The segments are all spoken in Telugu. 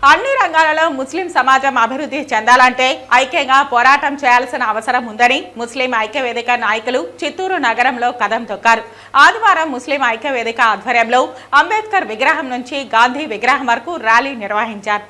అన్ని రంగాలలో ముస్లిం సమాజం అభివృద్ధి చెందాలంటే ఐక్యంగా పోరాటం చేయాల్సిన అవసరం ఉందని ముస్లిం ఐక్యవేదిక నాయకులు చిత్తూరు నగరంలో కదం తొక్కారు. ఆదివారం ముస్లిం ఐక్యవేదిక ఆధ్వర్యంలో అంబేద్కర్ విగ్రహం నుంచి గాంధీ విగ్రహం వరకు ర్యాలీ నిర్వహించారు.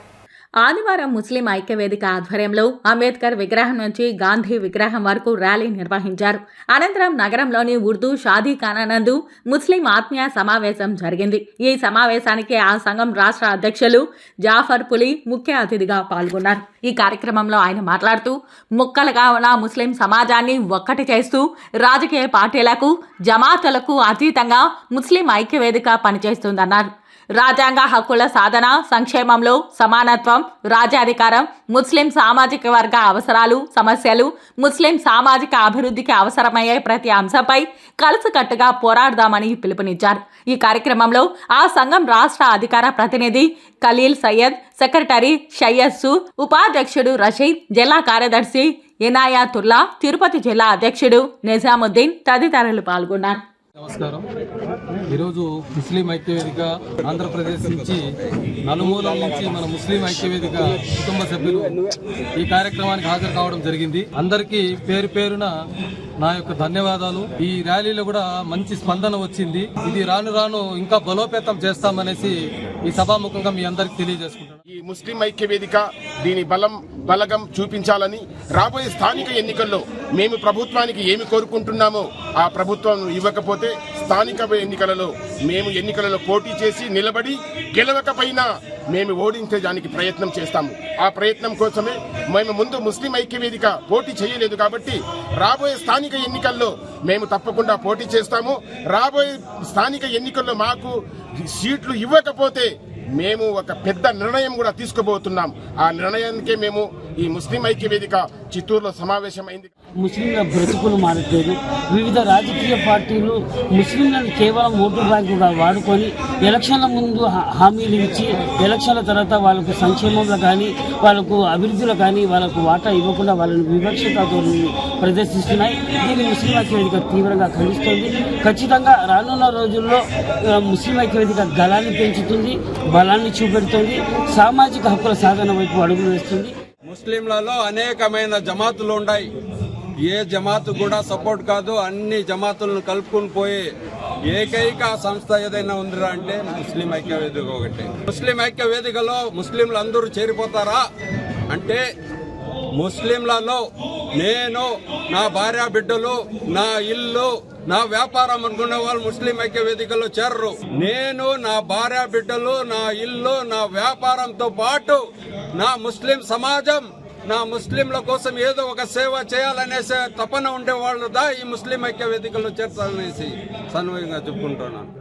ఆదివారం ముస్లిం ఐక్యవేదిక ఆధ్వర్యంలో అంబేద్కర్ విగ్రహం నుంచి గాంధీ విగ్రహం వరకు ర్యాలీ నిర్వహించారు. అనంతరం నగరంలోని ఉర్దూ షాదీఖానా నందు ముస్లిం ఆత్మీయ సమావేశం జరిగింది. ఈ సమావేశానికి ఆ సంఘం రాష్ట్ర అధ్యక్షులు జాఫర్ పులి ముఖ్య అతిథిగా పాల్గొన్నారు. ఈ కార్యక్రమంలో ఆయన మాట్లాడుతూ ముక్కలుగా ఉన్న ముస్లిం సమాజాన్ని ఒక్కటి చేస్తూ రాజకీయ పార్టీలకు జమాతులకు అతీతంగా ముస్లిం ఐక్యవేదిక పనిచేస్తుందన్నారు. రాజ్యాంగ హక్కుల సాధన, సంక్షేమంలో సమానత్వం, రాజ్యాధికారం, ముస్లిం సామాజిక వర్గ అవసరాలు, సమస్యలు, ముస్లిం సామాజిక అభివృద్ధికి అవసరమయ్యే ప్రతి అంశంపై కలిసికట్టుగా పోరాడదామని పిలుపునిచ్చారు. ఈ కార్యక్రమంలో ఆ సంఘం రాష్ట్ర అధికార ప్రతినిధి ఖలీల్ సయ్యద్, సెక్రటరీ షయ్యస్సు, ఉపాధ్యక్షుడు రషీద్, జిల్లా కార్యదర్శి ఇనాయతుల్లా, తిరుపతి జిల్లా అధ్యక్షుడు నిజాముద్దీన్ తదితరులు పాల్గొన్నారు. నమస్కారం. ఈరోజు ముస్లిం ఐక్యవేదిక ఆంధ్రప్రదేశ్ నుంచి నలుమూలల నుంచి మన ముస్లిం ఐక్యవేదిక కుటుంబ సభ్యులు ఈ కార్యక్రమానికి హాజరు కావడం జరిగింది. అందరికీ పేరు పేరున నా యొక్క ధన్యవాదాలు. ఈ ర్యాలీలో కూడా మంచి స్పందన వచ్చింది. ఇది రాను రాను ఇంకా బలోపేతం చేస్తామనేసి ఈ సభాముఖంగా మీ అందరికి తెలియజేసుకుంటున్నాను. ఈ ముస్లిం ఐక్యవేదిక దీని బలగం చూపించాలని రాబోయే స్థానిక ఎన్నికల్లో మేము ప్రభుత్వానికి ఏమి కోరుకుంటున్నామో ఆ ప్రభుత్వం ఇవ్వకపోతే స్థానిక ఎన్నికలలో మేము ఎన్నికలలో పోటీ చేసి నిలబడి గెలవకపోయినా మేము ఓడించడానికి ప్రయత్నం చేస్తాము. ఆ ప్రయత్నం కోసమే మేము ముందు ముస్లిం ఐక్యవేదిక పోటీ చేయలేదు కాబట్టి రాబోయే స్థానిక ఎన్నికల్లో మేము తప్పకుండా పోటీ చేస్తాము. రాబోయే స్థానిక ఎన్నికల్లో మాకు సీట్లు ఇవ్వకపోతే మేము ఒక పెద్ద నిర్ణయం కూడా తీసుకోబోతున్నాం. ఆ నిర్ణయానికే మేము ఈ ముస్లిం ఐక్యవేదిక చిత్తూరులో సమావేశమైంది. ముస్లింల బ్రతుకులు మారట్లేదు. వివిధ రాజకీయ పార్టీలు ముస్లింలను కేవలం ఓటు బ్యాంకుగా వాడుకొని ఎలక్షన్ల ముందు హామీలు ఇచ్చి ఎలక్షన్ల తర్వాత వాళ్ళకు సంక్షేమంలో కానీ వాళ్ళకు అభివృద్ధిలో కానీ వాళ్ళకు వాటా ఇవ్వకుండా వాళ్ళని వివక్షతతో ప్రదర్శిస్తున్నాయి. దీన్ని ముస్లిం ఐక్యవేదిక తీవ్రంగా ఖండిస్తుంది. ఖచ్చితంగా రానున్న రోజుల్లో ముస్లిం ఐక్యవేదిక గళాన్ని పెంచుతుంది, బలాన్ని చూపెడుతుంది, సామాజిక హక్కుల సాధన వైపు అడుగులు వేస్తుంది. ముస్లింలలో అనేకమైన జమాతులు ఉన్నాయి. ఏ జమాతు కూడా సపోర్ట్ కాదు. అన్ని జమాతులను కలుపుకుని పోయే ఏకైక సంస్థ ఏదైనా ఉందిరా అంటే ముస్లిం ఐక్యవేదిక ఒకటి. ముస్లిం ఐక్యవేదికలో ముస్లింలు అందరూ చేరిపోతారా అంటే ముస్లింలలో నేను, నా భార్య బిడ్డలు, నా ఇల్లు, నా వ్యాపారం అనుకునే వాళ్ళు ముస్లిం ఐక్యవేదికలో చేరరు. నేను, నా భార్య బిడ్డలు, నా ఇల్లు, నా వ్యాపారంతో పాటు నా ముస్లిం సమాజం, నా ముస్లింల కోసం ఏదో ఒక సేవ చేయాలనేసి తపన ఉండేవాళ్ళు ఈ ముస్లిం ఐక్యవేదికలో చేర్చాలనేసి సన్వయంగా చెప్పుకుంటున్నాను.